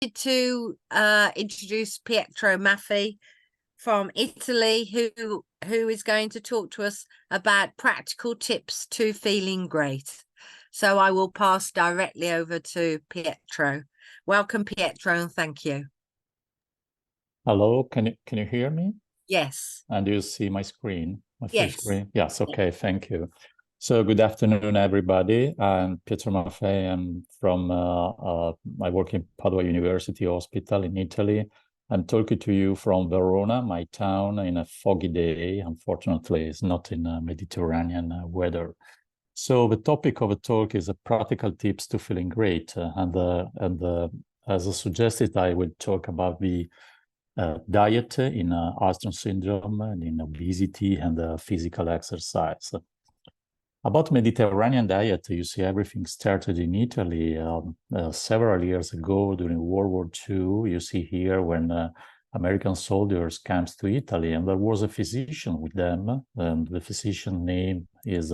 to introduce Pietro Maffei from Italy, who is going to talk to us about practical tips to feeling great. So I will pass directly over to Pietro. Welcome, Pietro, and thank you. Hello, can you hear me? Yes. And you see my screen, my full Yes. screen? Yes, okay, thank you. So good afternoon, everybody. I'm Pietro Maffei. I'm from, I work in Padua University Hospital in Italy. I'm talking to you from Verona, my town, in a foggy day. Unfortunately, it's not in Mediterranean weather. So the topic of the talk is practical tips to feeling great. As I suggested, I will talk about the diet in Alström syndrome and in obesity and physical exercise. About Mediterranean diet, you see everything started in Italy several years ago during World War II. You see here when American soldiers came to Italy, and there was a physician with them, and the physician name is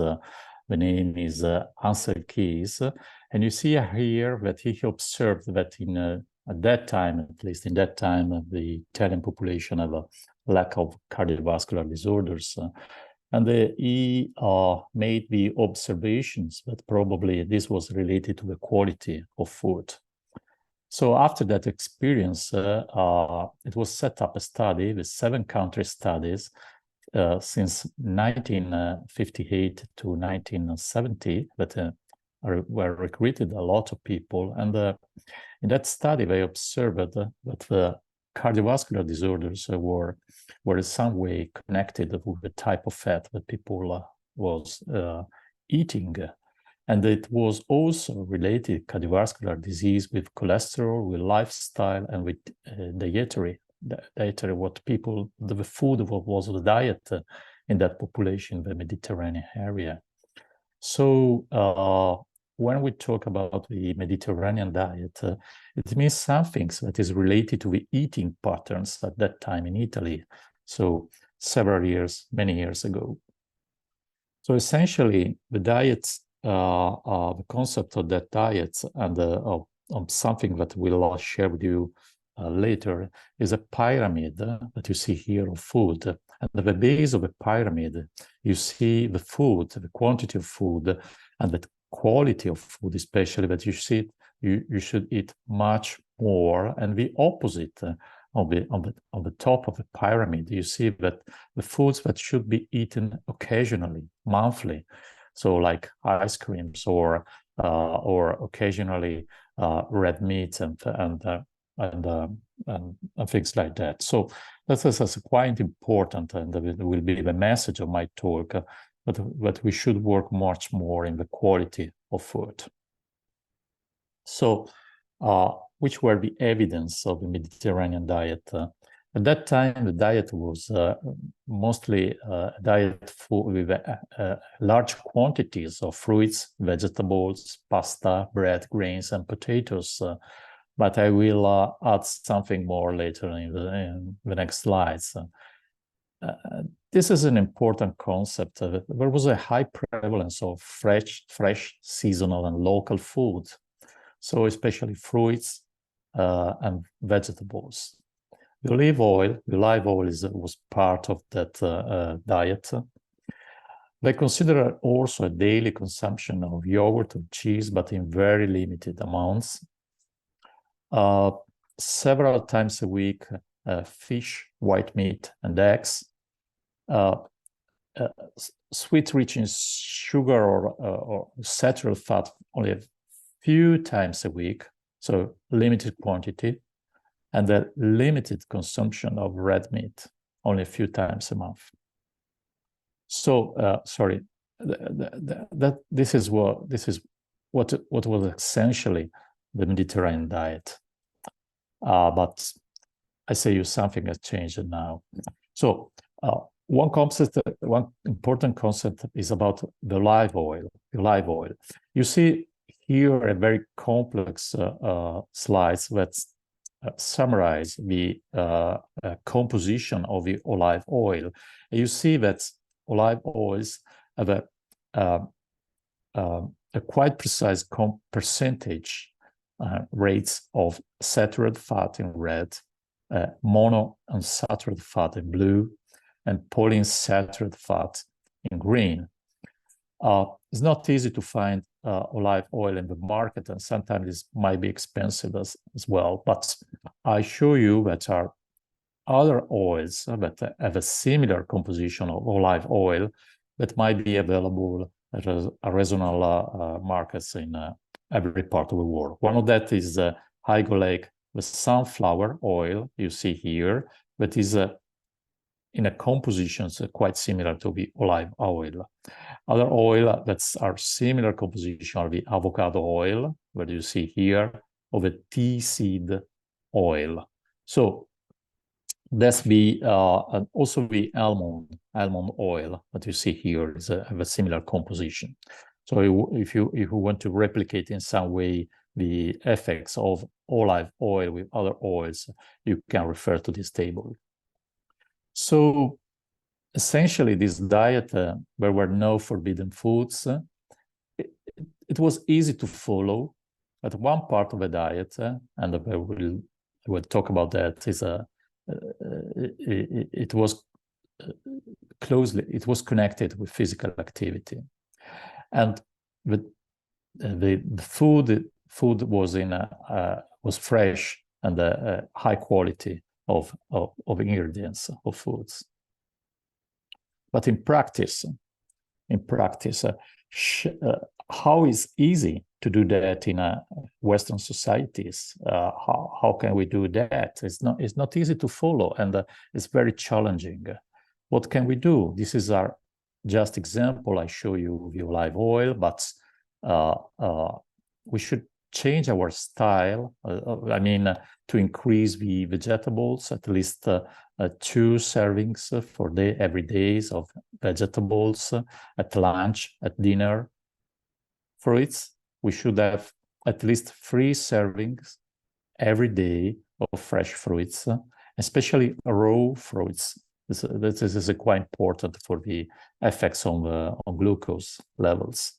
Ansel Keys. And you see here that he observed that at that time, at least in that time, the Italian population have a lack of cardiovascular disorders. And he made the observations that probably this was related to the quality of food. So after that experience, it was set up a study with 7 country studies since 1958 to 1970 that were recruited a lot of people. And in that study, they observed that the cardiovascular disorders were in some way connected with the type of fat that people was eating. And it was also related cardiovascular disease with cholesterol, with lifestyle, and with dietary, what people, the food, what was the diet in that population, the Mediterranean area. So when we talk about the Mediterranean diet, it means something that is related to the eating patterns at that time in Italy. So many years ago. So essentially, the diets, the concept of that diet and of something that we'll share with you later is a pyramid that you see here of food. And at the base of the pyramid, you see the food, the quantity of food, and the quality of food, especially that you should eat much more. And the opposite on the top of the pyramid, you see that the foods that should be eaten occasionally, monthly, so like ice creams or occasionally red meat and things like that. So this is quite important, and it will be the message of my talk, that we should work much more in the quality of food. So which were the evidence of the Mediterranean diet? At that time, the diet was mostly a diet with large quantities of fruits, vegetables, pasta, bread, grains, and potatoes. But I will add something more later in the next slides. This is an important concept. There was a high prevalence of fresh, seasonal, and local food. So especially fruits and vegetables. The olive oil was part of that diet. They consider also a daily consumption of yogurt and cheese, but in very limited amounts. Several times a week, fish, white meat, and eggs. Sweet rich in sugar or saturated fat only a few times a week, so limited quantity, and the limited consumption of red meat, only a few times a month. So, sorry, this is what was essentially the Mediterranean diet. But I say you something has changed now. So one important concept is about the olive oil. You see here a very complex slides that summarize the composition of the olive oil. You see that olive oils have a quite precise percentage rates of saturated fat in red, monounsaturated fat in blue, and polyunsaturated fat in green. It's not easy to find olive oil in the market, and sometimes it might be expensive as well. But I show you that are other oils that have a similar composition of olive oil that might be available at a reasonable markets in every part of the world. One of that is Hygolake, the sunflower oil you see here, that is in a composition quite similar to the olive oil. Other oil that are similar composition are the avocado oil, that you see here, or the tea seed oil. So that's the and also the almond oil that you see here is have a similar composition. So if you want to replicate in some way the effects of olive oil with other oils, you can refer to this table. So essentially, this diet where were no forbidden foods, it was easy to follow. But one part of the diet, and we'll talk about that, is it was connected with physical activity, and the food was was fresh and high quality of ingredients of foods. But in practice, how is easy to do that in Western societies? How can we do that? It's not easy to follow, and it's very challenging. What can we do? This is our just example. I show you the olive oil, but we should change our style. To increase the vegetables, at least 2 servings every day of vegetables at lunch, at dinner. Fruits, we should have at least 3 servings every day of fresh fruits, especially raw fruits. This is quite important for the effects on glucose levels.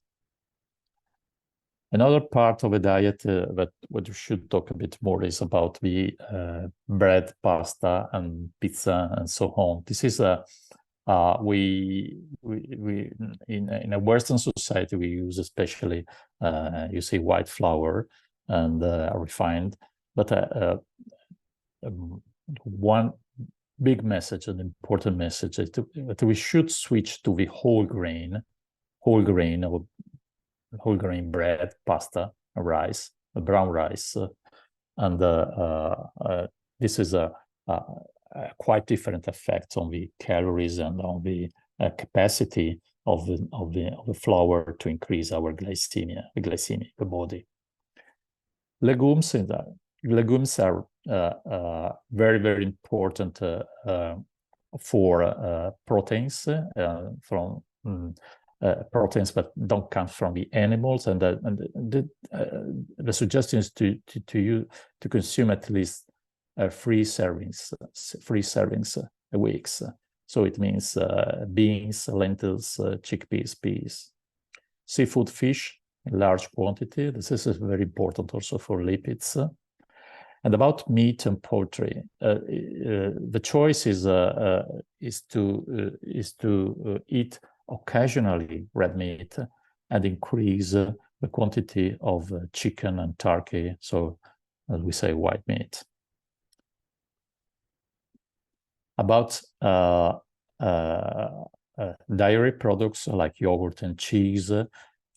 Another part of a diet that what you should talk a bit more is about the bread, pasta, and pizza, and so on. This is we in a Western society we use especially you see white flour and refined, but one big message, an important message, is that we should switch to the whole grain bread, pasta, rice, brown rice, and this is a quite different effect on the calories and on the capacity of the flour to increase our glycemia, the body. Legumes are very, very important for proteins from proteins that don't come from the animals, and the suggestion is to consume at least 3 servings a week. So it means beans, lentils, chickpeas, peas. Seafood, fish in large quantity. This is very important also for lipids. And about meat and poultry, the choice is to eat occasionally red meat and increase the quantity of chicken and turkey. So, as we say, white meat. About dairy products like yogurt and cheese,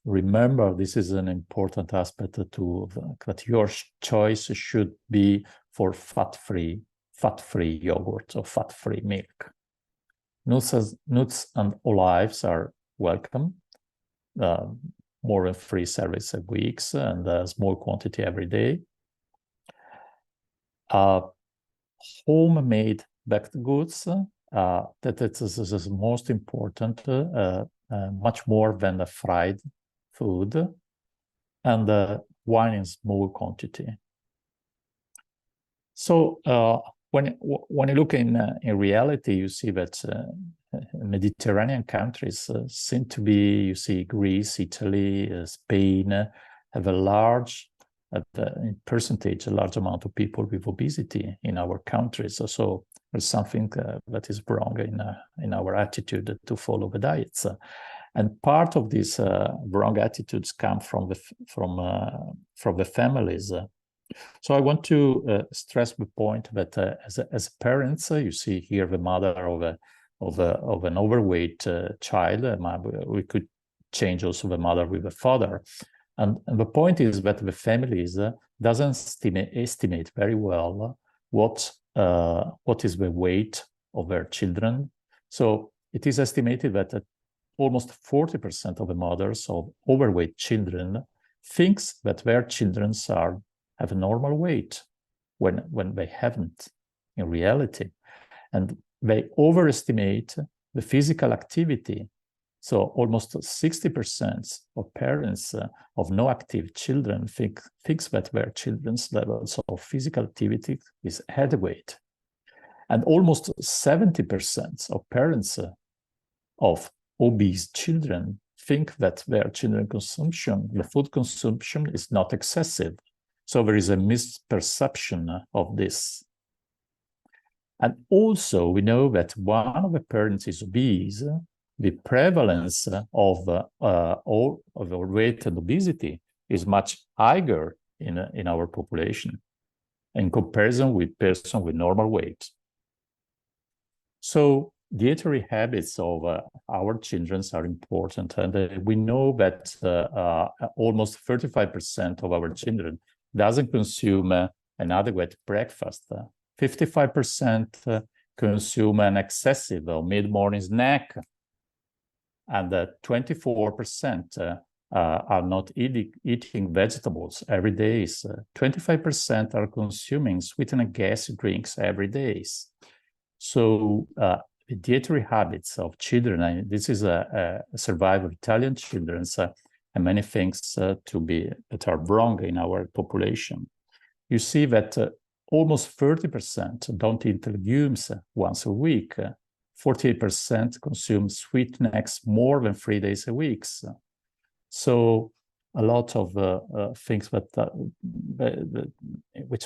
remember this is an important aspect that your choice should be for fat-free yogurt or fat-free milk. Nuts and olives are welcome, more than 3 servings a week and a small quantity every day. Homemade baked goods, that is most important, much more than the fried food, and wine in small quantity. So when you look in reality, you see that Mediterranean countries seem to be, you see, Greece, Italy, Spain, have a large in percentage, a large amount of people with obesity in our countries. So there's something that is wrong in our attitude to follow the diets. And part of these wrong attitudes come from the families. So I want to stress the point that as parents, you see here the mother of an overweight child. We could change also the mother with the father. And the point is that the families doesn't estimate very well what is the weight of their children. So it is estimated that almost 40% of the mothers of overweight children thinks that their children have a normal weight when they haven't in reality. And they overestimate the physical activity. So almost 60% of parents of no active children thinks that their children's levels of physical activity is adequate. And almost 70% of parents of obese children think that their children consumption, the food consumption, is not excessive. So there is a misperception of this. And also we know that one of the parents is obese, the prevalence of overweight and obesity is much higher in our population in comparison with person with normal weight. So dietary habits of our children are important, and we know that almost 35% of our children doesn't consume an adequate breakfast. 55% consume an excessive or mid-morning snack, and 24% are not eating vegetables every day. 25% are consuming sweetened gas drinks every day. So the dietary habits of children, and this is a survival of Italian children, and many things that are wrong in our population. You see that almost 30% don't eat legumes once a week. 48% consume sweet snacks more than 3 days a week. So a lot of things which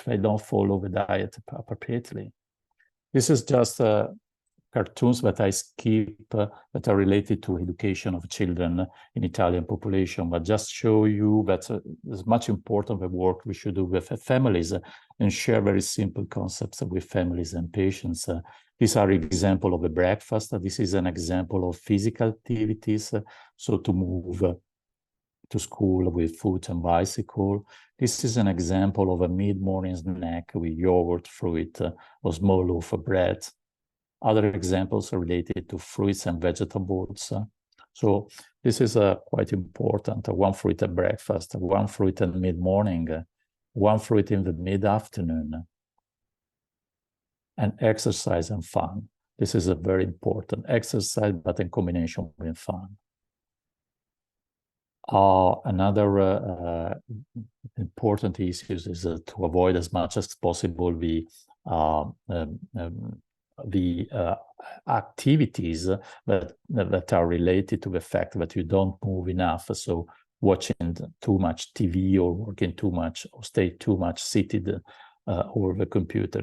they don't follow the diet appropriately. This is just cartoons that I skip that are related to education of children in Italian population, but just show you that it's much important the work we should do with families and share very simple concepts with families and patients. These are example of a breakfast. This is an example of physical activities. So to move to school with foot and bicycle. This is an example of a mid-morning snack with yogurt, fruit, or small loaf of bread. Other examples are related to fruits and vegetables. So this is quite important. One fruit at breakfast, one fruit in mid-morning, one fruit in the mid-afternoon, and exercise and fun. This is a very important exercise, but in combination with fun. Another important issue is to avoid as much as possible the activities that are related to the fact that you don't move enough. So watching too much TV or working too much or stay too much seated over the computer.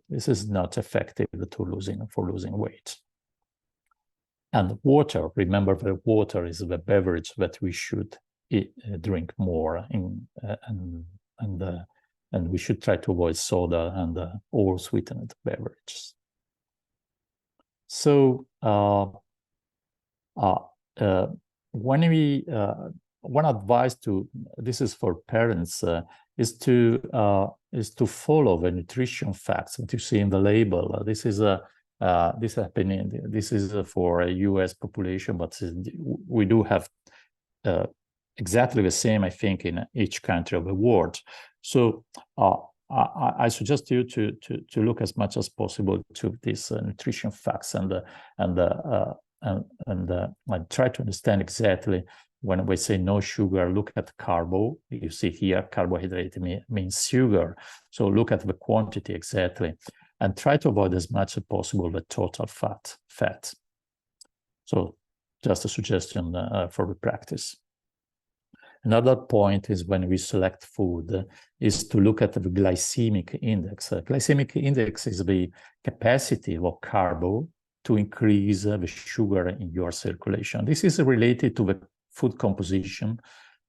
This is not effective for losing weight. And water, remember that water is the beverage that we should drink more and we should try to avoid soda and all sweetened beverages. So one advice this is for parents is to follow the nutrition facts that you see in the label. This is for a US population, but we do have exactly the same, I think, in each country of the world. So I suggest you to look as much as possible to these nutrition facts and try to understand exactly when we say no sugar. Look at carbo. You see here, carbohydrate means sugar. So look at the quantity exactly, and try to avoid as much as possible the total fat. So just a suggestion for the practice. Another point is when we select food is to look at the glycemic index. Glycemic index is the capacity of carbo to increase the sugar in your circulation. This is related to the food composition,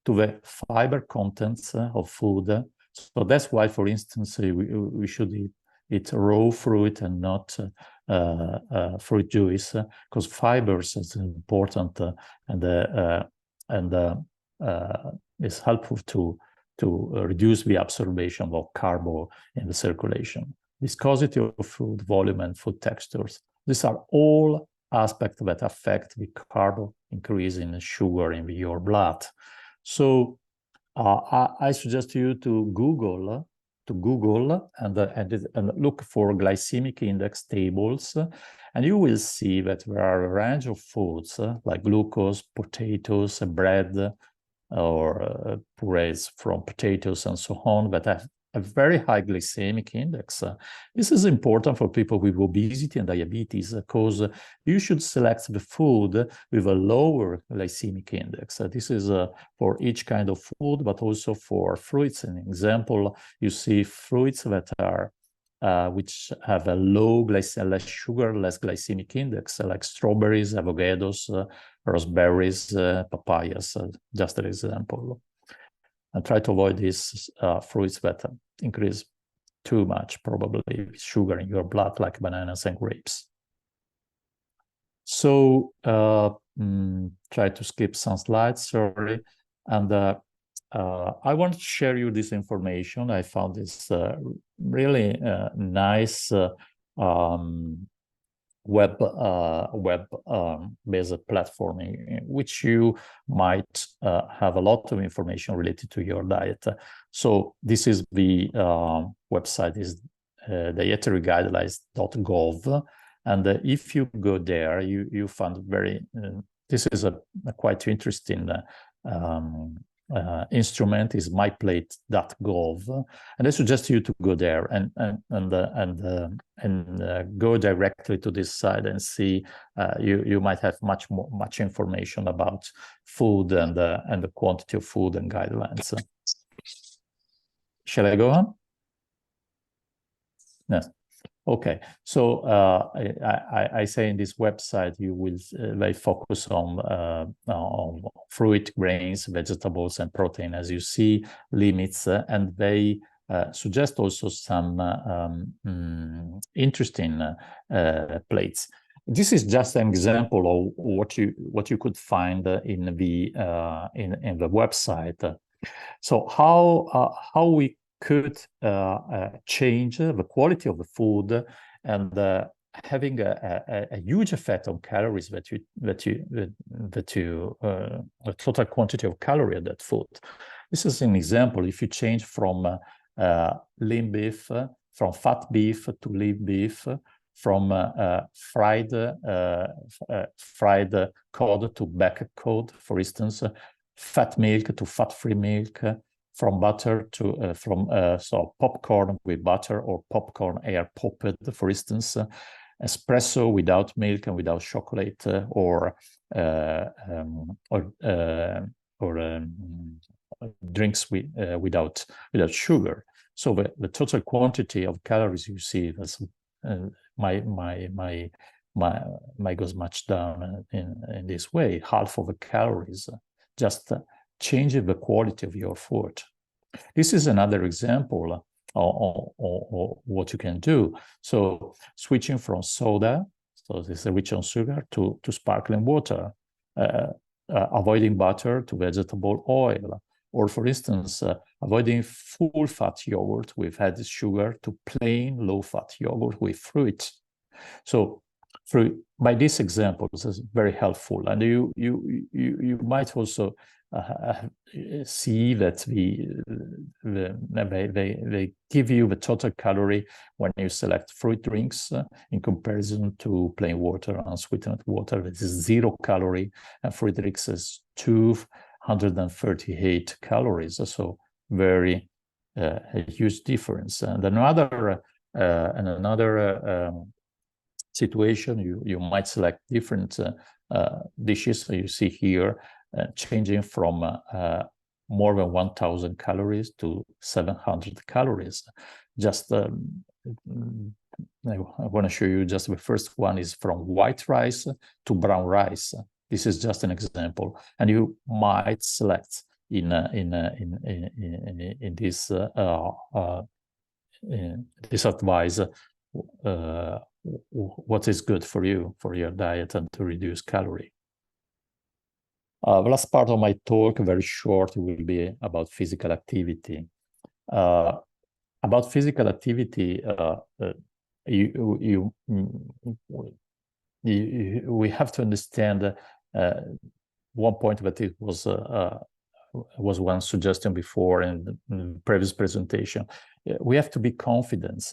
to the fiber contents of food. So that's why, for instance, we should eat raw fruit and not fruit juice, because fibers is important and is helpful to reduce the absorption of carbo in the circulation. Viscosity of food, volume, and food textures. These are all aspects that affect the carbo increase in sugar in your blood. So I suggest you to Google and look for glycemic index tables, and you will see that there are a range of foods like glucose, potatoes, bread, or purees from potatoes and so on that have a very high glycemic index. This is important for people with obesity and diabetes because you should select the food with a lower glycemic index. This is for each kind of food, but also for fruits. An example, you see fruits that are which have a less sugar, less glycemic index, like strawberries, avocados, raspberries, papayas, just an example. And try to avoid these fruits that increase too much, probably sugar in your blood, like bananas and grapes. So try to skip some slides, sorry. And I want to share you this information. I found this really nice web-based platform in which you might have a lot of information related to your diet. So this is the website is dietaryguidelines.gov, and if you go there, you find very this is a quite interesting instrument is myplate.gov, and I suggest you to go there and go directly to this site and see. You might have much information about food and the quantity of food and guidelines. Shall I go on? Yes. Okay, so I say in this website you will they focus on fruit, grains, vegetables, and protein, as you see, limits, and they suggest also some interesting plates. This is just an example of what you could find in the website. So how we could change the quality of the food and having a huge effect on calories the total quantity of calorie of that food. This is an example. If you change from lean beef, from fat beef to lean beef, from fried cod to back cod, for instance, fat milk to fat-free milk, from butter to so popcorn with butter or popcorn air popped, for instance, espresso without milk and without chocolate, or drinks without sugar. So the total quantity of calories you see that's my goes much down in this way. Half of the calories, just changing the quality of your food. This is another example of what you can do. So switching from soda, so this is rich on sugar, to sparkling water, avoiding butter to vegetable oil, or for instance, avoiding full-fat yogurt with added sugar to plain low-fat yogurt with fruit. So by this example, this is very helpful, and you might also see that they give you the total calorie when you select fruit drinks in comparison to plain water, unsweetened water. This is 0 calorie, and fruit drinks is 238 calories. So very a huge difference. And another situation, you might select different dishes. So you see here, changing from more than 1,000 calories to 700 calories. Just I want to show you just the first one is from white rice to brown rice. This is just an example, and you might select in this this advice what is good for you, for your diet, and to reduce calorie. The last part of my talk, very short, will be about physical activity. About physical activity, we have to understand one point that it was one suggestion before in the previous presentation. We have to be confident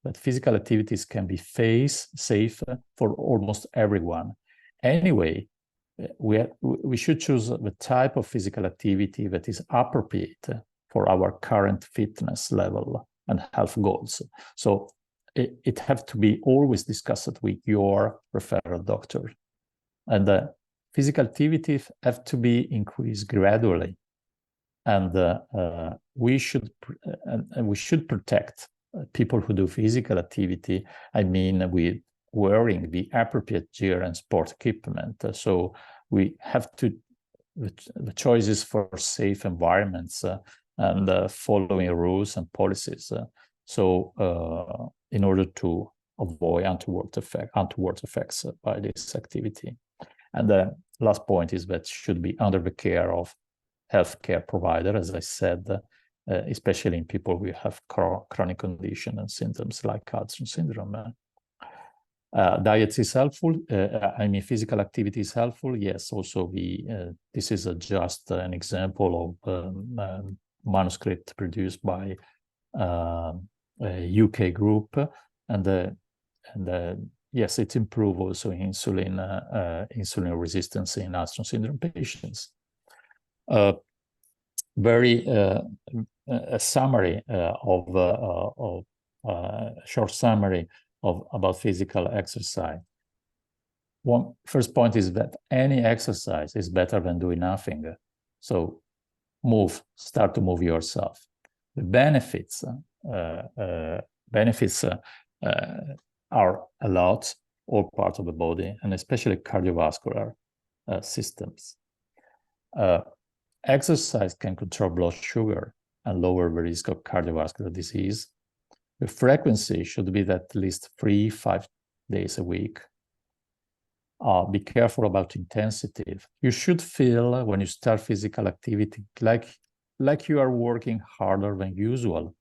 that physical activities can be safe for almost everyone. Anyway, we should choose the type of physical activity that is appropriate for our current fitness level and health goals. So it has to be always discussed with your referral doctor. And physical activities have to be increased gradually. And we should protect people who do physical activity. I mean, with wearing the appropriate gear and sport equipment. So we have to the choices for safe environments and following rules and policies. So in order to avoid untoward effects by this activity. And the last point is that should be under the care of healthcare provider, as I said, especially in people who have chronic condition and symptoms like Alzheimer's syndrome. Diet is helpful. I mean, physical activity is helpful. Yes, also this is just an example of manuscript produced by a UK group, and yes, it improves also insulin resistance in Alzheimer's syndrome patients. Very a summary short summary about physical exercise. First point is that any exercise is better than doing nothing. So start to move yourself. The benefits are a lot, all parts of the body, and especially cardiovascular systems. Exercise can control blood sugar and lower the risk of cardiovascular disease. The frequency should be at least 3-5 days a week. Be careful about intensity. You should feel when you start physical activity like you are working harder than usual,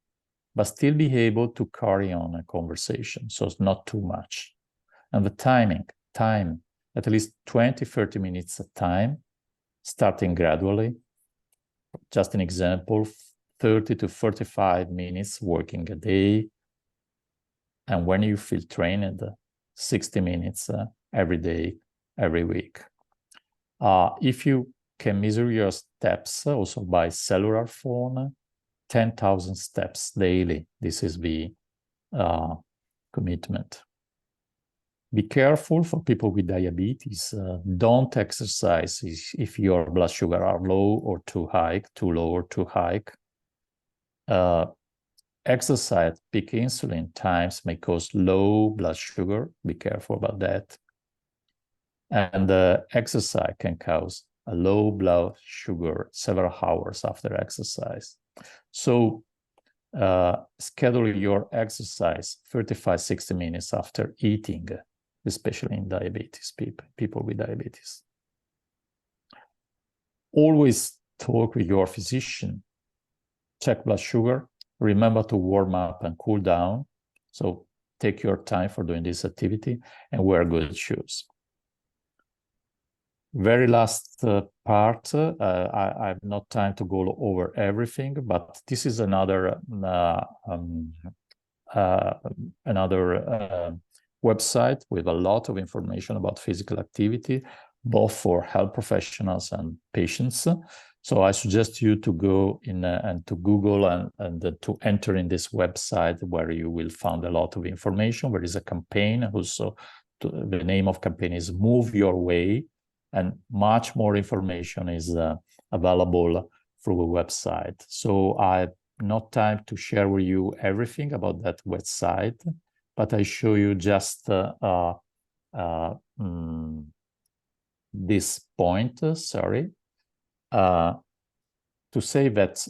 but still be able to carry on a conversation, so it's not too much. And the time, at least 20-30 minutes at a time, starting gradually. Just an example, 30 to 45 minutes working a day. And when you feel trained, 60 minutes every day, every week. If you can measure your steps also by cellular phone, 10,000 steps daily. This is the commitment. Be careful for people with diabetes. Don't exercise if your blood sugar are low or too high, too low or too high. Exercise peak insulin times may cause low blood sugar. Be careful about that. And exercise can cause a low blood sugar several hours after exercise. So schedule your exercise 35-60 minutes after eating, especially in diabetes, people with diabetes. Always talk with your physician. Check blood sugar. Remember to warm up and cool down. So take your time for doing this activity and wear good shoes. Very last part, I have not time to go over everything, but this is another website with a lot of information about physical activity, both for health professionals and patients. So I suggest you to go in and to Google and to enter in this website where you will find a lot of information. There is a campaign also, the name of campaign is Move Your Way, and much more information is available through a website. So I not time to share with you everything about that website, but I show you just this point, sorry, to say that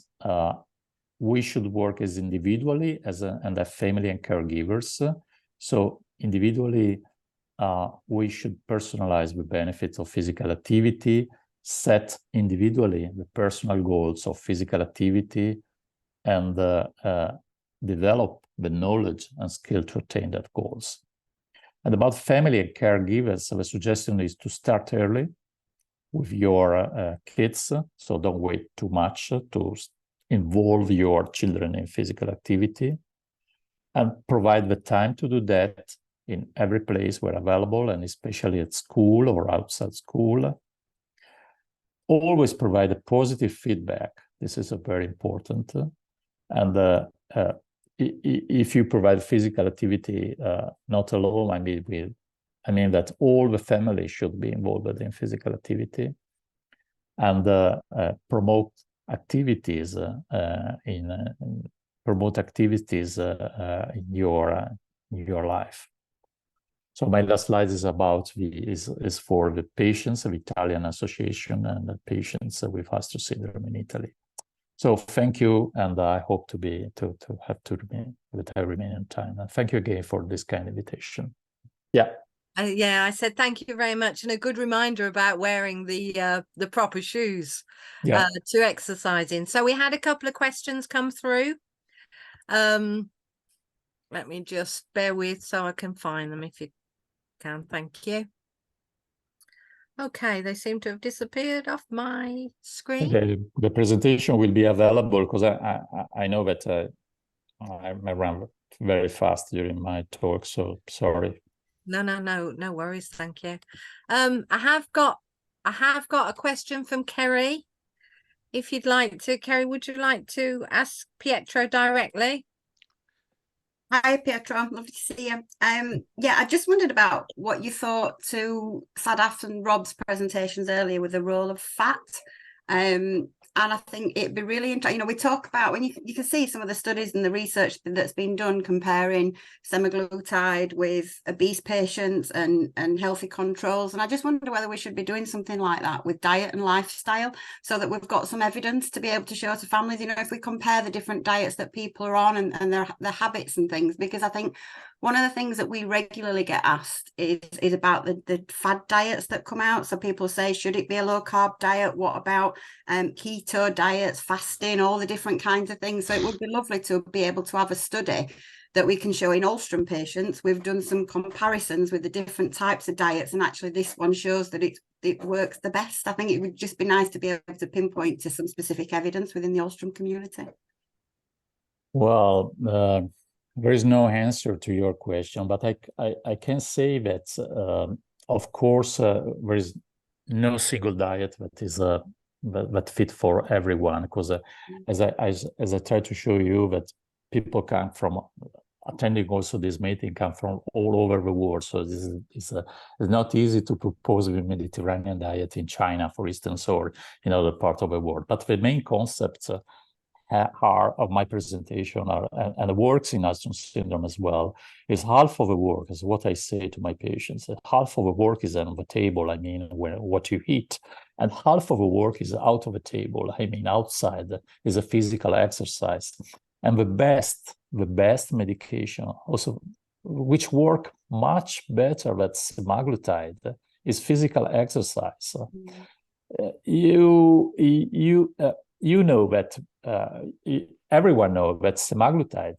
we should work as individually and as family and caregivers. So individually, we should personalize the benefits of physical activity, set individually the personal goals of physical activity, and develop the knowledge and skill to attain that goals. And about family and caregivers, the suggestion is to start early with your kids. So don't wait too much to involve your children in physical activity, and provide the time to do that in every place where available, and especially at school or outside school. Always provide a positive feedback. This is a very important. And if you provide physical activity, not alone, I mean that all the family should be involved in physical activity, and promote activities in your life. So my last slide is about is for the patients of Italian Association and the patients with Astor syndrome in Italy. So thank you, and I hope to have to remain with our remaining time. And thank you again for this kind invitation. Yeah. Yeah, I said thank you very much, and a good reminder about wearing the proper shoes to exercise in. So we had a couple of questions come through. Let me just bear with so I can find them if you can. Thank you. Okay, they seem to have disappeared off my screen. The presentation will be available because I know that I ran very fast during my talk, so sorry. No worries. Thank you. I have got a question from Kerry. If you'd like to, Kerry, would you like to ask Pietro directly? Hi, Pietro. Lovely to see you. Yeah, I just wondered about what you thought to Sadaf and Rob's presentations earlier with the role of fat. And I think it'd be really interesting. You know, we talk about when you can see some of the studies and the research that's been done comparing semaglutide with obese patients and healthy controls. And I just wonder whether we should be doing something like that with diet and lifestyle, so that we've got some evidence to be able to show to families, you know, if we compare the different diets that people are on and their habits and things. Because I think one of the things that we regularly get asked is about the fad diets that come out. So people say, should it be a low carb diet? What about keto diets, fasting, all the different kinds of things? So it would be lovely to be able to have a study that we can show in Alström patients. We've done some comparisons with the different types of diets, and actually this one shows that it works the best. I think it would just be nice to be able to pinpoint to some specific evidence within the Alström community. Well, there is no answer to your question, but I can say that, of course, there is no single diet that is that fit for everyone, because as I try to show you, that people come from attending also this meeting come from all over the world. So this is not easy to propose the Mediterranean diet in China, for instance, or in other parts of the world. But the main concepts of my presentation and it works in Astor syndrome as well, is half of the work, is what I say to my patients. Half of the work is on the table, I mean, what you eat, and half of the work is out of the table, I mean, outside, is a physical exercise. And the best medication, also, which work much better than semaglutide, is physical exercise. You know that everyone knows that semaglutide,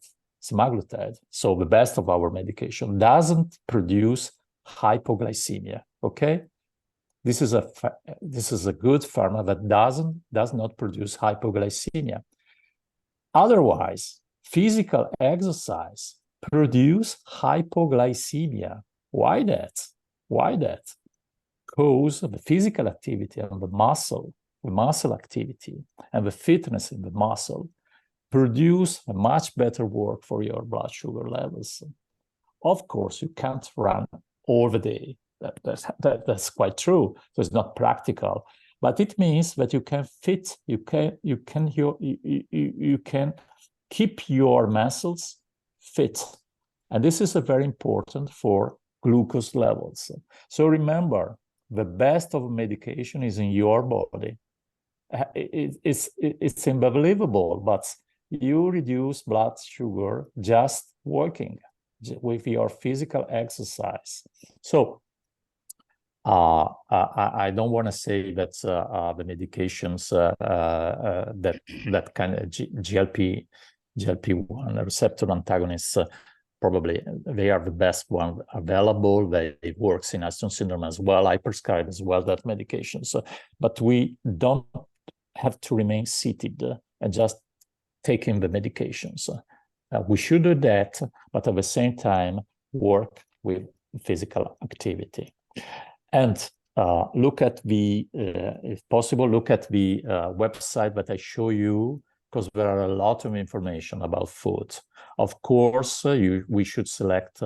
so the best of our medication, doesn't produce hypoglycemia. Okay, this is a good pharma that does not produce hypoglycemia. Otherwise, physical exercise produce hypoglycemia. Why that? Because the physical activity and the muscle activity and the fitness in the muscle produce a much better work for your blood sugar levels. Of course, you can't run all the day. That's quite true. So it's not practical. but it means that you can keep your muscles fit. And this is very important for glucose levels. So remember, the best of medication is in your body. It's unbelievable, but you reduce blood sugar just working with your physical exercise. So I don't want to say that the medications that kind of GLP-1 receptor antagonists, probably they are the best one available. It works in Aston syndrome as well. I prescribe as well that medications, but we don't have to remain seated and just taking the medications. We should do that, but at the same time work with physical activity. And look at the, if possible, look at the website that I show you, because there are a lot of information about food. Of course, we should select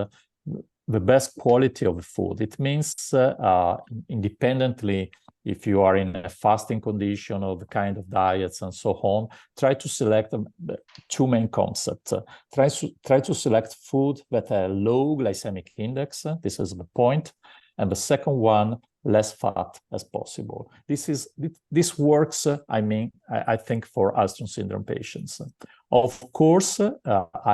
the best quality of food. It means independently, if you are in a fasting condition or the kind of diets and so on, try to select two main concepts. Try to select food that have low glycemic index. This is the point. And the second one, less fat as possible. This works, I think, for Alström syndrome patients. Of course,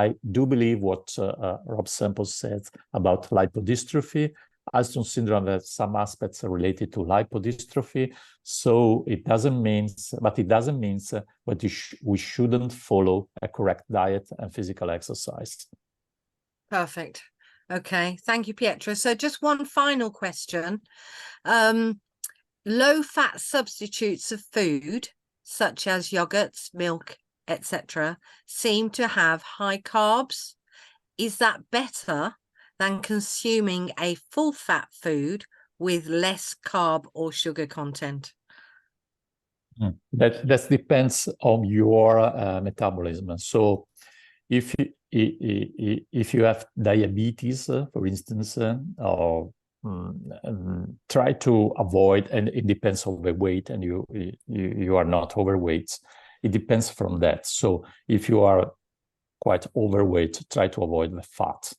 I do believe what Rob Semple said about lipodystrophy. Alström syndrome has some aspects related to lipodystrophy, so it doesn't mean that we shouldn't follow a correct diet and physical exercise. Perfect. Okay, thank you, Pietro. So just one final question. Low-fat substitutes of food, such as yogurts, milk, etc., seem to have high carbs. Is that better than consuming a full-fat food with less carb or sugar content? That depends on your metabolism. So if you have diabetes, for instance, or try to avoid, and it depends on the weight, and you are not overweight. It depends from that. So if you are quite overweight, try to avoid the fat.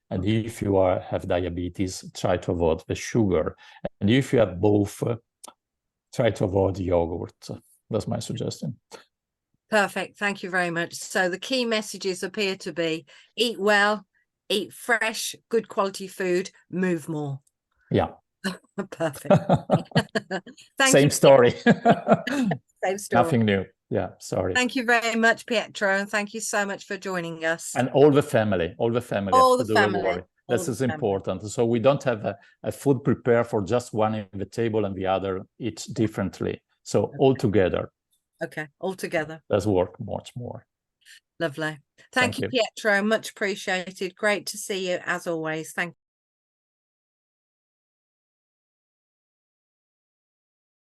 And if you have diabetes, try to avoid the sugar. And if you have both, try to avoid yogurt. That's my suggestion. Perfect. Thank you very much. So the key messages appear to be: eat well, eat fresh, good quality food, move more. Yeah. Perfect. Same story. Same story. Nothing new. Yeah, sorry. Thank you very much, Pietro, and thank you so much for joining us. And all the family. This is important. So we don't have a food prepared for just one in the table and the other eats differently. So okay. All together. Okay, all together. Does work much more. Lovely. Thank you, Pietro. Much appreciated. Great to see you as always. Thank you.